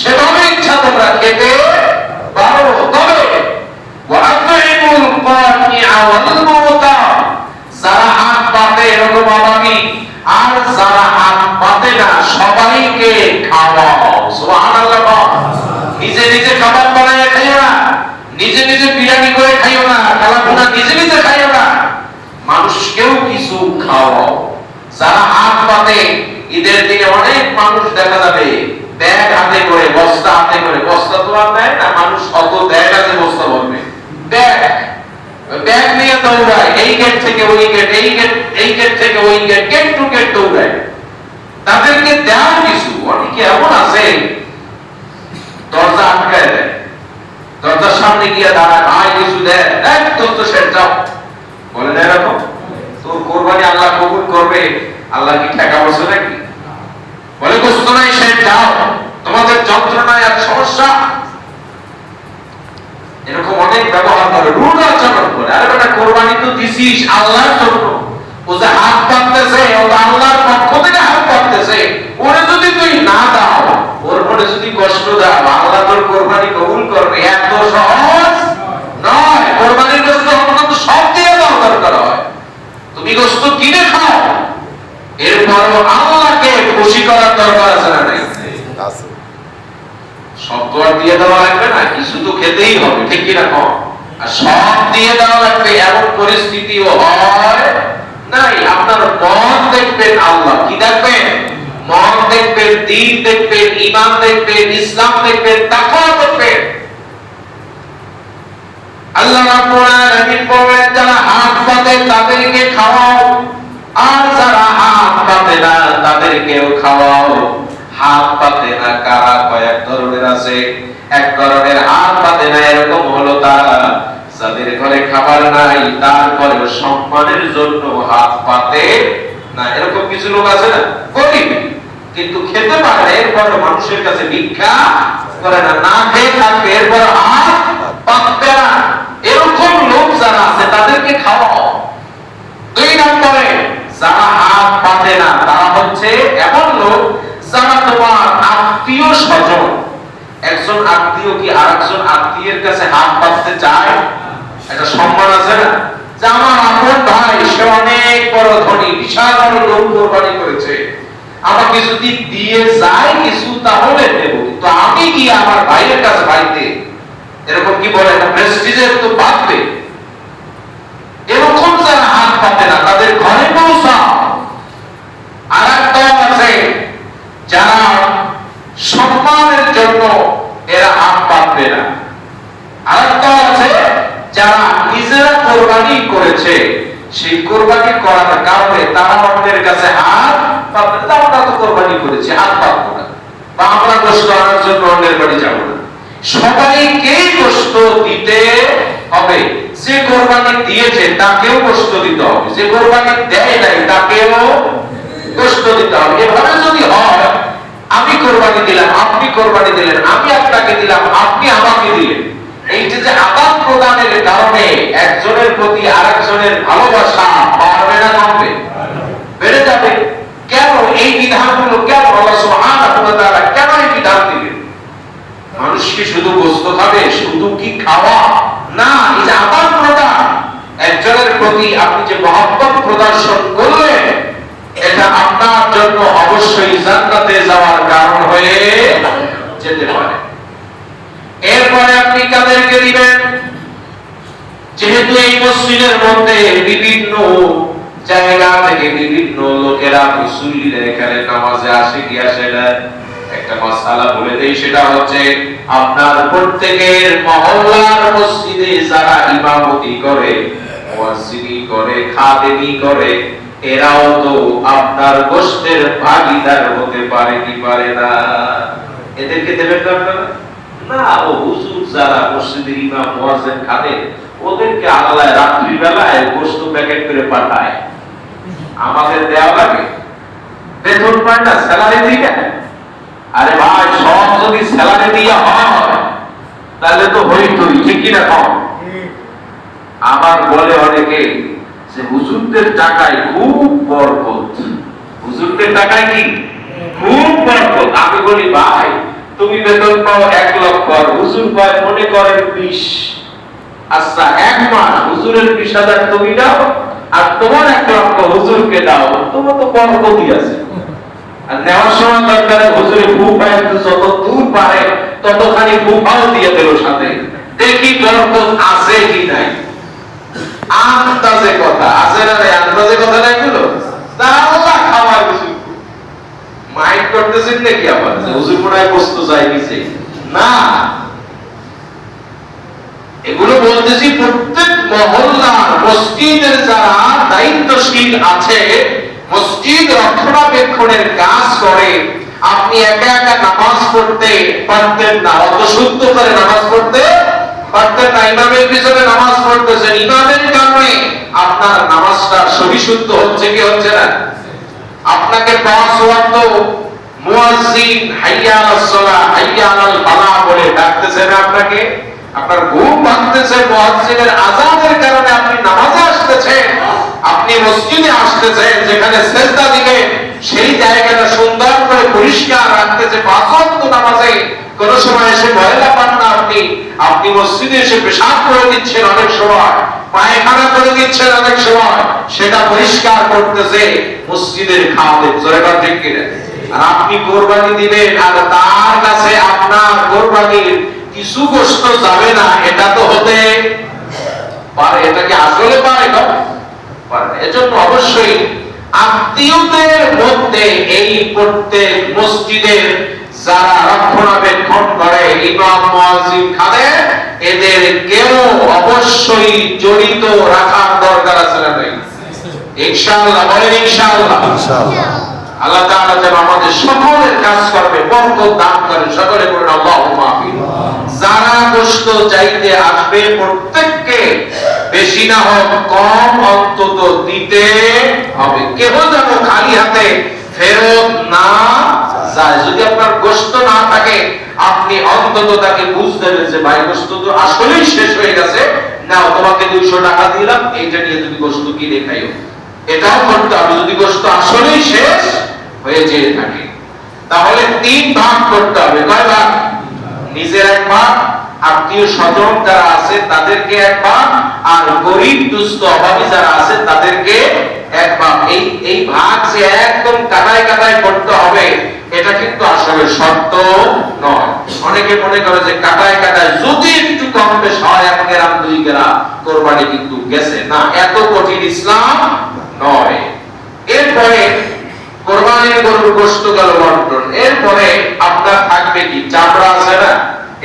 সেভাবে ইচ্ছা তোমরা খেতে পারো। তবে ওয়াআতিমুল কানিআ ওয়াল মুতা, যারা হাত পাতে এরকম অভাবী, আর যারা হাত পাতে না সবাইকে খাওয়াও। সুবহানাল্লাহ। নিজে নিজে খাবার বানায় খাইও না, নিজে নিজে বিরিয়ানি করে খাইও না, কালা ভুনা নিজে নিজে খাইও না, মানুষকেও কিছু খাওয়াও। যারা হাত পাতে, ঈদের দিনে অনেক মানুষ দেখা যাবে ব্যাগ হাতে করে, বস্তা হাতে করে, বস্তা তো আর দেয় না মানুষ, অত ব্যাগ হাতে বস্তা ভরবে, ব্যাগ নিয়ে দৌড়ায়, এই গেট থেকে ওই গেট, এই গেট থেকে ওই গেট, গেট টু গেট দৌড়ায়। তাদেরকে দেওয়া কিছু, অনেকে এমন আছে দরজা আটকায় দেয়, দরজার সামনে গিয়ে দাঁড়ায়, ভাই কিছু দেয়, তোর তো সেট যাও, বলে না এরকম? তোর কোরবানি আল্লাহ কবুল করবে, আল্লাহ কি ঠেকা বসে নাকি? বলে গোস্ত নাই, সেট যাও, তোমাদের যন্ত্রণায় আর সমস্যা। এরকম অনেক ব্যবহার করে, রুড আচরণ করে। আরে বেটা, কোরবানি তো দিছিস আল্লাহর জন্য, ও যে হাত পাততেছে ও আল্লাহর পক্ষ থেকে হাত পাততেছে, ওরে যদি তুই না দাও, ওর মনে যদি কষ্ট দাও, আল্লাহ তোর কোরবানি কবুল করবে? এত সহজ নয়। কোরবানির গোশত অন্তত সব দিয়ে দাও দরকার হয়, তুমি গোশত কিনে খাও, এরপরও আল্লাহকে খুশি করার দরকার আছে না নাই? সব তো আর দিয়ে দেওয়া লাগবে না, কিছু তো খেতেই হবে, ঠিক কি না? আর সব দিয়ে দেওয়া লাগবে এমন পরিস্থিতিও হয় নাই। আপনার মন দেখবেন, আল্লাহ কি দেখবেন? মন দেখবেন, দ্বীন দেখবেন, ঈমান দেখবেন, ইসলাম দেখবেন, তাকওয়া দেখবেন। আল্লাহ রাব্বুল আলামিন বলেন যারা হাত পাতে তাদেরকে খাওয়াও, আর যারা হাত পাতে না তাদেরকেও খাওয়াও। হাত পাতে না কারা? কয়েক ধরনের আছে। এক ধরনের হাত পাতে না এরকম হলো তারা যাদের ঘরে খাবার নাই, তারপরেও সম্মানের জন্য হাত পাতে না। এরকম কিছু লোক আছে না, গরিব কিন্তু খেতে পারে, এরপর মানুষের কাছে ভিক্ষা করে না, না খেয়ে থাকবে, এরপর হাত পাতবে না। এরকম লোক যারা আছে তাদেরকে খাওয়াও। দুই নম্বরে যারা হাত পাতে না তারা হচ্ছে এমন লোক যারা তোমার আত্মীয় স্বজন। একজন আত্মীয় কি আরেকজন আত্মীয়ের কাছে হাত পাততে চায়? একটা সম্মান আছে না, যে আমার আপন ভাই, সে অনেক বড় ধনী, বিশাল বড় লোক কোরবানি করেছে, আমাকে যদি দিয়ে যায় কিছু তাহলে দেব, কিন্তু আমি কি আমার ভাইয়ের কাছে পাইতে? এরকম কি বলে না, প্রেস্টিজের তো বাঁধবে। এরকম যারা হাত পাতে না তাদের ঘরে পৌঁছাও। আর একটা আছে যারা সম্মানের জন্য এরা হাত পাতবে না। আর একটা আছে যারা নিজেরা কোরবানি করেছে, সেই কোরবানি করার কারণে তারা আমাদের কাছে হাত পাতবে না। আমরা তো কোরবানি করেছি, হাত পাতবো না, বা আমরা গোশত আনার জন্য অন্যের বাড়ি যাবো না। সবাইকেই গোশত দিতে হবে। যে কোরবানি দিয়েছে তাকেও গোশত দিতে হবে, যে কোরবানি দেয় নাই তাকেও গোশত দিতে হবে। এভাবে যদি হয়, আমি কোরবানি দিলাম, আপনি কোরবানি দিলেন, আমি আপনাকে দিলাম, আপনি আমাকে দিলেন, এই যে আদান প্রদানের কারণে একজনের প্রতি আরেকজনের ভালোবাসা বাড়বে না কমবে? বেড়ে যাবে। কেন এই বিধানগুলো, কেন আল্লাহ সুবহানাহু ওয়া তাআলা কেন এই বিধান দিলেন? মানুষ কি শুধু গোশত খাবে, শুধু কি খাওয়া না, এই যে আদান প্রদান, একজনের প্রতি আপনি যে মহব্বত প্রদর্শন করলেন, এটা আপনার জন্য অবশ্যই জান্নাতে যাওয়ার কারণ হয়ে যেতে পারে। এরপরে আপনি কাদেরকে দিবেন? যেহেতু এই মসজিদের মধ্যে বিভিন্ন জায়গা থেকে বিভিন্ন লোকেরা, মুসল্লিরা এখানে নামাজে আসে কি আসে না, একটা মাসালা বলে দেই, সেটা হচ্ছে আপনার প্রত্যেকের মহল্লার মসজিদে যারা ইমামতি করে, মুয়াজ্জিনি করে, খাদেমি করে, এরাও তো আপনার গোশতের ভাগীদার হতে পারে কি পারে না? এদেরকে দেবেন না আপনারা? না, ও হুজুর যারা মসজিদের ইমাম, মুয়াজ্জিন, খাদেম, ওদেরকে আল্লাহ রাত্রি বেলায় গোশত প্যাকেট করে পাঠায়, আমাদের দেওয়া লাগে? বেতন পায় না, স্যালারি দিয়ে? আরে ভাই, সব যদি স্যালারি দিয়ে হয় তাহলে তো হইতই, ঠিক কি না? আমার বলে অনেকে যে হুজুরদের টাকায় খুব বরকত, হুজুরদের টাকায় কি খুব বরকত। আমি বলি ভাই, তুমি বেতন পাও 1 লক্ষ, আর হুজুর পায় মনে করেন 20। আচ্ছা, 1 মাস হুজুরের 20,000 তুমি দাও, আর তোমার 1 লক্ষ হুজুরকে দাও, তোমার তো বরকতই আছে। আর নেওয়ার সময় দরকারে হুজুরে ফুফায় যত দূর পারে ততখানি ফুফাও দিয়ে দিল সাথে, দেখি বরকত আছে কি নাই। আন্দাজে কথা আছে না নাই? আন্দাজে কথা নাই গুলো, তাহলে খাওয়ার কিছু মাইন্ড করতেছেন নাকি আবার যে হুজুর মনে হয় বস্তু যায় নিচে? না, এগুলো বলতেছি প্রত্যেক মহল্লার মসজিদের যারা দায়িত্বশীল আছে, মসজিদ রক্ষণাবেক্ষণের কাজ করে। আপনি একা একা নামাজ পড়তে পারতেন না, অত শুদ্ধ করে নামাজ পড়তে পারতেন না। ইমামের পিছনে নামাজ পড়তেছেন, ইমামের কারণে আপনার নামাজটা সবিশুদ্ধ হচ্ছে কি হচ্ছে না? আপনাকে 5 ওয়াক্ত মুয়াজ্জিন হাইয়া আলাস সালাহ, হাইয়া আলাল ফালাহ বলে ডাকতেছে না আপনাকে? আপনার ঘুম ভাঙতেছে মুয়াজ্জিনের আযানের কারণে, আপনি নামাজে আসতেছেন, আপনি মসজিদে আসতেছেন, যেখানে সিজদা দিবেন সেই জায়গাটা সুন্দর করে পরিষ্কার রাখতেছে 5 ওয়াক্ত নামাজে। কোন সময় এসে ময়লা পান না আপনি, আপনি মসজিদে এসে পেশাব করে দিচ্ছেন, অনেক সময় পায়খানা করে দিচ্ছেন, অনেক সময় সেটা পরিষ্কার করতেছে মসজিদের খাদেম। জোরে কথা ঠিক কিনা? আর আপনি কোরবানি দিবেন, আর তার কাছে আপনার কোরবানির কিছু গোশত যাবে না, এটা তো হতে পারে? এটা কি আসলে পারে না? পারে না। এজন্য অবশ্যই আত্মীয়দের মধ্যে এই প্রত্যেক মসজিদের যারা রক্ষণাবেক্ষণ করে, ইমাম, মুয়াজ্জিন, খাদেম, এদের কেউ অবশ্যই জড়িত রাখার দরকার আছে না নাই? ইনশাআল্লাহ বলেন ইনশাআল্লাহ। আল্লাহ তাআলা যেন আমাদের সকলের কাজ করবে বরকত দান করেন, সকলে বলেন আল্লাহুম্মা আমিন। যারা গোশত চাইতে আসবে প্রত্যেককে বেশি না হোক কম অন্তত দিতে হবে, কেউ যেন খালি হাতে ফেরত না যায়। যদি আপনার গোশত না থাকে, আপনি অন্তত তাকে বুঝতে দেবেন যে ভাই গোশত তো আসলেই শেষ হয়ে গেছে, নাও তোমাকে 200 টাকা দিলাম, এইটা নিয়ে তুমি গোশত কিনে খাইও। এটাও করতে হবে যদি গোশত আসলেই শেষ হয়ে যেয়ে থাকে। তাহলে 3 ভাগ করতে হবে। কয় ভাগ? নিজের 1 ভাগ, আত্মীয় স্বজন যারা আছে তাদেরকে 1 ভাগ, আর গরিব দুস্থ অভাবী যারা আছে তাদেরকে 1 ভাগ। এই ভাগ যে একদম কাটায় কাটায় করতে হবে, এটা কিন্তু আসলে শর্ত নয়। অনেকে মনে করে যে কাটায় কাটায় যদি একটু কম বেশ হয়, 1 গ্রাম 2 গ্রাম, কোরবানি কিন্তু গেছে না। এত কঠিন ইসলাম নয়। এরপরে কোরবানির গরুর গোশত গেল বন্টন। এরপরে আপনার থাকবে কি? চামড়া আছে না?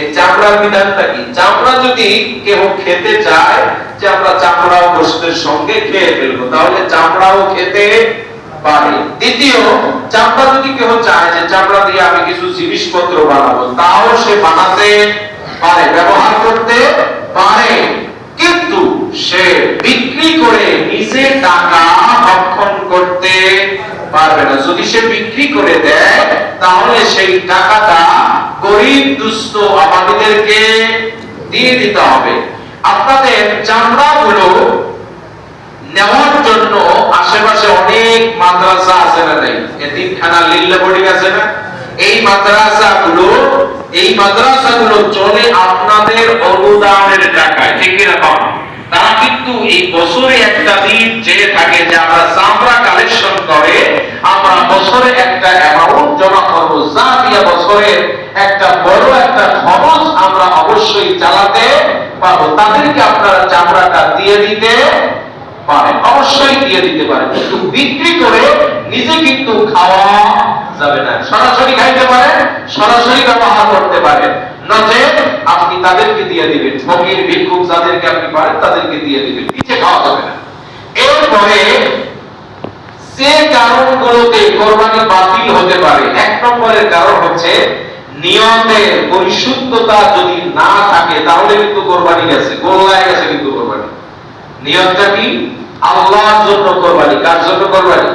এই চামড়ার বিধানটা কি? চামড়া যদি কেউ খেতে চায়, যে আমরা চামড়াও গোশতের সঙ্গে খেয়ে ফেলবো, তাহলে চামড়াও খেতে পারে। দ্বিতীয়, চামড়া যদি কেউ চায় যে চামড়া দিয়ে আমি কিছু জিনিসপত্র বানাবো, তাও সে বানাতে পারে, ব্যবহার করতে পারে, কিন্তু সে বিক্রি করে নিজে টাকা রক্ষণ করতে পারবে না। যদি সে বিক্রি করে দেয় তাহলে সেই টাকাটা গরিব দুস্থ আবাদীদেরকে দিয়ে দিতে হবে। আপনাদের চামড়াগুলো নেওয়ার জন্য আশেপাশে অনেক মাদ্রাসা আছে না নাই? এতিমখানা, লিল্লা বোর্ডিং আছে না? এই মাদ্রাসাগুলো চলে আপনাদের অনুদানের টাকায়, ঠিক কিনা বাবা? তারা কিন্তু এই বছরে একটা দিন চেয়ে থাকে যে আমরা চামড়া কালেকশন করে আমরা বছরে একটা অ্যামাউন্ট জমা করবো, যা দিয়ে বছরের একটা বড় একটা খরচ আমরা অবশ্যই চালাতে পারবো। তাদেরকে আপনারা চামড়াটা দিয়ে দিতে পারেন, অবশ্যই দিয়ে দিতে পারেন, কিন্তু বিক্রি করে নিজে কিন্তু খাওয়া যাবে না। সরাসরি খাইতে পারেন, সরাসরি ব্যবহার করতে পারেন, নচেত আপনি তাদেরকে দিয়ে দিবেন। ফকির ভিক্ষুক যাদেরকে আপনি পারেন তাদেরকে দিয়ে দিবেন, নিজে খাওয়া যাবে না। এরপরে যে কারণগুলোতে কোরবানি বাতিল হতে পারে, এক নম্বরের কারণ হচ্ছে নিয়তের পরিশুদ্ধতা যদি না থাকে, তাহলে কিন্তু কোরবানি গেছে, গোল্লায় গেছে কিন্তু কোরবানি। নিয়তটা কি? আল্লাহর জন্য কোরবানি। কার জন্য কোরবানি?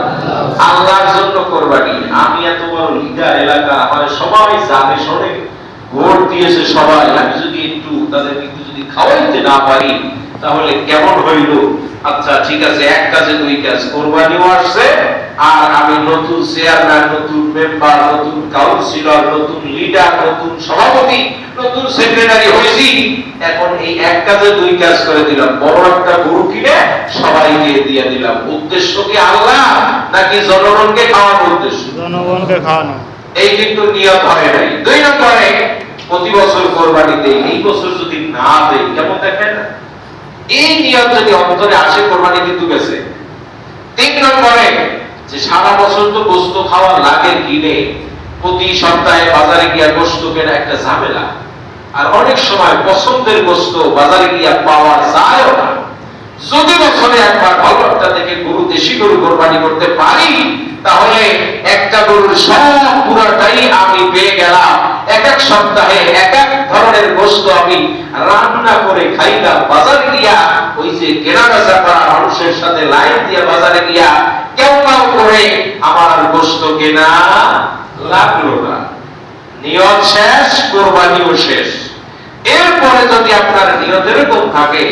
আল্লাহর জন্য কোরবানি। আমি এত বড় লিডার, এলাকা আমার সবাই জানে, শোনে, ভোট দিয়েছে সবাই, আমি যদি একটু তাদেরকে যদি খাওয়াইতে না পারি তাহলে কেমন হইল? আচ্ছা ঠিক আছে, এক কাজে দুই কাজ, কোরবানিও আসছে আর আমি নতুন চেয়ারম্যান, নতুন মেম্বার, নতুন কাউন্সিলর, নতুন লিডার, নতুন সভাপতি, নতুন সেক্রেটারি হয়েছি। এখন এই এক কাজে দুই কাজ করে দিলাম, বড় একটা গরু কিনে সবাইকে দিয়ে দিলাম। উদ্দেশ্য কি আল্লাহ নাকি জনগণকে খাওয়ানোর উদ্দেশ্য? জনগণকে খাওয়ানো। এই কিন্তু নিয়ত হয় নাই। দুই নম্বরে, প্রতি বছর কোরবানি দেই, এই বছর যদি না দেই কেমন দেখেন? এই নিয়ত যদি অন্তরে আসে, কোরবানি কিন্তু গেছে। তিন নম্বরে, যে সারা বছর তো গোশত খাওয়া লাগে কিনে, প্রতি সপ্তাহে বাজারে গিয়া গোশত কেনা একটা ঝামেলা, আর অনেক সময় পছন্দের গোশত বাজারে গিয়া পাওয়া যায় না। যদি বছরে একবার ভালো একটা থেকে গরু, দেশি গরু কোরবানি করতে পারি, তাহলে একটা গরুর সব পুরাটাই আমি পেয়ে গেলাম। এক এক সপ্তাহে এক এক ধরনের গোশত আমি রান্না করে খাইলাম। বাজারে গিয়া ওই যে কেনা বেচা করা মানুষের সাথে লাইন দিয়ে বাজারে গিয়া কেউ করে আমার গোশত কেনা লাগলো না। নিয়ত শেষ, কোরবানিও শেষ। এরপরে যদি আপনার নিয়ত এরকম থাকে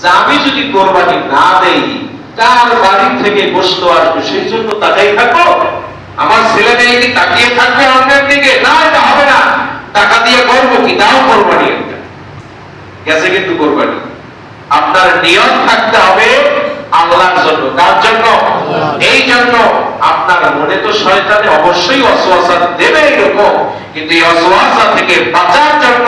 যে আমি যদি কোরবানি না দেই, কার বাড়ি থেকে গোশত আসবে সেই জন্য তাকাই থাকবো, আমার ছেলে মেয়ে কি তাকিয়ে থাকবে অন্যের দিকে? না, এটা হবে না। টাকা দিয়ে করবো কি? তাও কোরবানি একটা গেছে কিন্তু কোরবানি। আপনার নিয়ত থাকতে হবে আল্লাহর জন্য। কার জন্য? এই জন্য আপনার মনে তো শয়তানে অবশ্যই ওয়াসওয়াসা দেবে এরকম, কিন্তু এই ওয়াসওয়াসা থেকে বাঁচার জন্য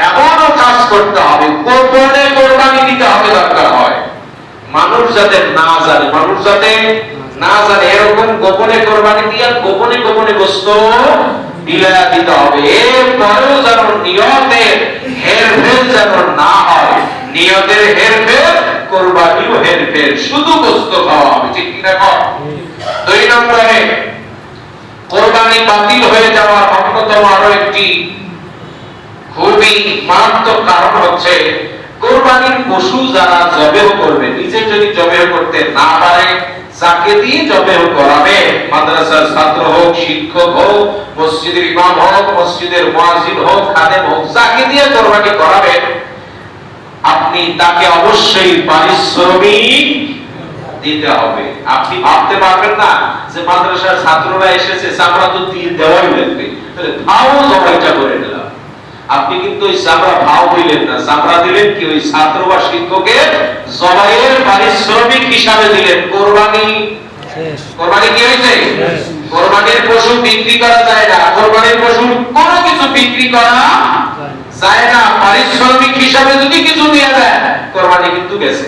এমনও কাজ করতে হবে, গোপনে কোরবানি দিতে হবে দরকার হয়। মানুষ যাতে না জানে, এরকম গোপনে কোরবানি দিয়ে গোপনে গোপনে গোশত বিলায়া দিতে হবে। এরপরেও যেন নিয়তের হেরফের যেন না হয়। নিয়তের হেরফের, কোরবানিও হেরফের, শুধু গোশত খাওয়া হবে, ঠিক কিনা কর? দুই নম্বরে, কোরবানি বাতিল হয়ে যাওয়ার অন্যতম আরো একটি খুবই মারাত্মক কারণ হচ্ছে কোরবানির পশু যারা জবেহ করবে, নিজে যদি জবেহ করতে না পারে, যাকে দিয়ে জবেহ করাবে, মাদ্রাসার ছাত্র হোক, শিক্ষক হোক, মসজিদের ইমাম হোক, মসজিদের মুয়াজ্জিন হোক, খাদেম হোক, যাকে দিয়ে কোরবানি করাবে, আপনি তাকে অবশ্যই পারিশ্রমিক দিতে হবে। আপনি ভাবতে পারবেন না যে মাদ্রাসার ছাত্ররা এসেছে, চামড়া তো দিয়ে দেওয়াই লাগবে, তাহলে ভাও জবাইটা করে দিলাম। আপনি কিন্তু ওই চামড়া ভাও দিলেন না, চামড়া দিলেন কি ওই ছাত্র বা শিক্ষকের জবাইয়ের পারিশ্রমিক হিসাবে দিলেন। কোরবানি কি হয়েছে? কোরবানির পশু বিক্রি করা যায় না, কোরবানির পশু কোনো কিছু বিক্রি করা যায় না। পারিশ্রমিক হিসাবে যদি কিছু দিয়ে দেয়, কোরবানি কিন্তু গেছে।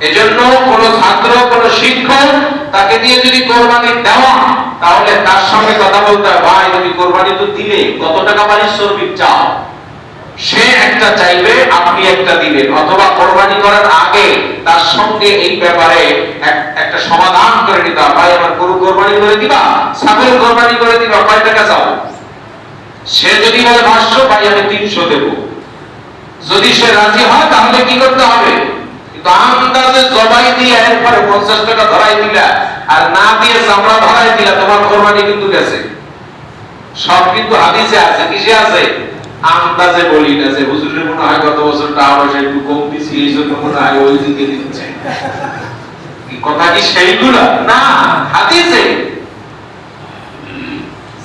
এজন্য কোন ছাত্র, কোন শিক্ষক, তাকে দিয়ে যদি কোরবানি দেওয়া, তাহলে তার সঙ্গে কথা বলতে হবে, ভাই তুমি কোরবানি তো দিলে, কত টাকা পারিশ্রমিক চাও? সে একটা চাইবে, আপনি আপনি একটা দিবেন, অথবা কোরবানি করার আগে তার সঙ্গে এই ব্যাপারে একটা সমাধান করে নিতে হবে। ভাই আমার গরু কোরবানি করে দিবা, ছাগল কোরবানি করে দিবা, কয় টাকা চাও? সে যদি বলে 500, ভাই আমি 300 দেব। যদি সে রাজি হয় তাহলে কি করতে হবে? কিন্তু আন্দাজে জবাই দিয়ে এরপরে 50 টাকা ধরাই দিলা আর না দিয়ে চামড়া ধরাই দিলা, তোমার কোরবানি কিন্তু গেছে। সব কিন্তু হাদিসে আছে, কিসে আছে? আন্দাজে বলি না যে হুজুরের মনে হয় গত বছর টাকা পয়সা একটু কম দিছি এই জন্য মনে হয় ওই দিকে দিচ্ছে, কথা কি সেইগুলা না? হাদিসে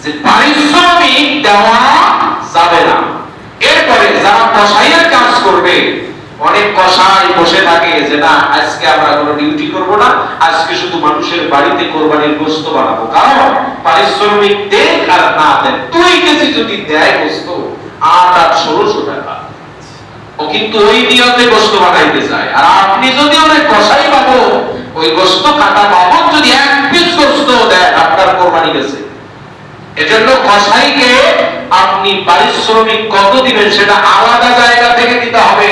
যে পারিশ্রমিক দেওয়া যাবে না। এরপরে যারা কসাইয়ের কাজ করবে, অনেক কসাই বসে থাকে যে না আজকে আমরা কোনো ডিউটি করব না, আজকে শুধু মানুষের বাড়িতে কোরবানির গোশত বানাবো। কারণ পারিশ্রমিক দেখ আর না দেন 2 কেজি যদি দেয় গোশত 800-1600 টাকা, ও কিন্তু ওই নিয়তে গোশত বানাইতে চায়। আর আপনি যদি অনেক কসাই পাবো ওই গোশত কাটা বাবদ যদি 1 পিস গোশত দেয়, আপনার কোরবানি গেছে। এজন্য কসাইকে আপনি পারিশ্রমিক কত দিবেন সেটা আলাদা জায়গা থেকে দিতে হবে।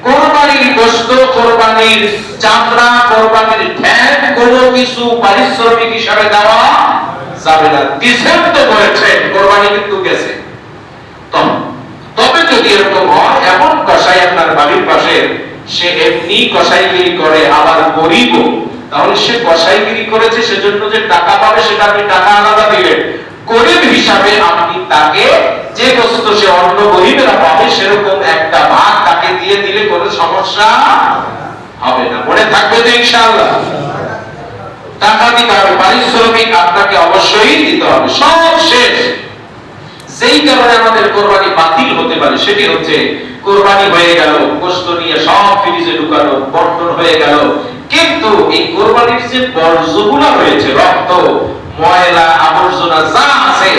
কোরবানির গোশত, কোরবানির চামড়া, কোরবানির ঠ্যাং কোনো কিছু পারিশ্রমিক হিসাবে দেওয়া যাবে না। দিছেন তো বলেছেন, কোরবানি কিন্তু গেছে। তবে যদি এরকম হয়, এমন কসাই আপনার বাড়ির পাশে সে এমনি কসাইগিরি করে আবার গরিব, তাহলে সে কসাইগিরি করেছে সেজন্য যে টাকা পাবে সেটা আপনি টাকা আলাদা দিবেন। গরিব হিসাবে আপনি তাকে যে গোশত সে অন্য গরিবেরা পাবে সেরকম একটা ভাগ তাকে দিয়ে দিলে কোনো সমস্যা হবে না। মনে থাকবে তো ইনশাআল্লাহ? টাকা দিতে হবে, পারিশ্রমিক আপনাকে অবশ্যই দিতে হবে। সব শেষ যেই কারণে আমাদের কোরবানি বাতিল হতে পারে সেটি হচ্ছে কোরবানি হয়ে গেল, গোশত নিয়ে সব ফ্রিজে ঢুকানো, বন্টন হয়ে গেল, কিন্তু এই কোরবানির যে বর্জ্যগুলো রয়েছে, রক্ত, ময়লা, আবর্জনা যা আছে,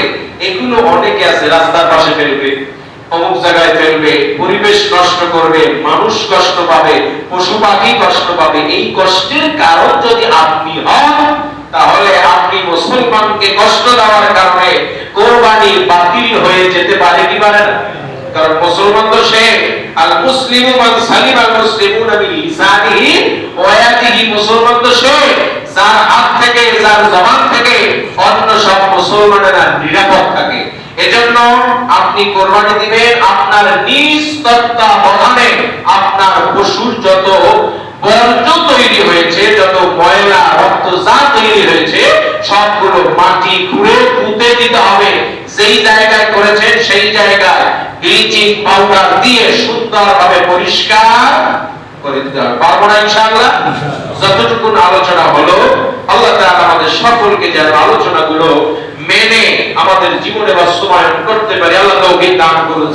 এগুলো অনেকে আছে রাস্তার পাশে ফেলবে, অমুক জায়গায় ফেলবে, পরিবেশ নষ্ট করবে, মানুষ কষ্ট পাবে, পশু পাখি কষ্ট পাবে। এই কষ্টের কারণ যদি আপনি হন, তাহলে আপনি মুসলমানকে কষ্ট দেওয়ার কারণে কোরবানি বাতিল হয়ে যেতে পারে কি পারে না? কারণ মুসলমান তো সে আল মুসলিমু মান সালিমাল মুসলিমুনা বিলিসানিহি ওয়া ইয়াদিহি, মুসলমান তো সে যার হাত থেকে, যার জবান থেকে অন্য সব মুসলমানেরা নিরাপদ থাকে। এজন্য আপনি কোরবানি দিবেন আপনার নিজ তত্ত্বাবধানে। আপনার পশুর যত বর্জ্য তৈরি হয়েছে, যত ময়লা, রক্ত যা তৈরি হয়েছে, সবগুলো মাটি খুঁড়ে পুঁতে দিতে হবে। যেই জায়গায় করেছেন সেই জায়গায় ব্লিচিং পাউডার দিয়ে সুন্দরভাবে পরিষ্কার করে দিতে হবে। পারবো না ইনশাআল্লাহ? যতটুকু আলোচনা হলো, আল্লাহ তাআলা আমাদের সকলকে যেন আলোচনাগুলো মেনে আমাদের জীবনে বাস্তবায়ন করতে পারি, আল্লাহ তৌফিক দান করুন।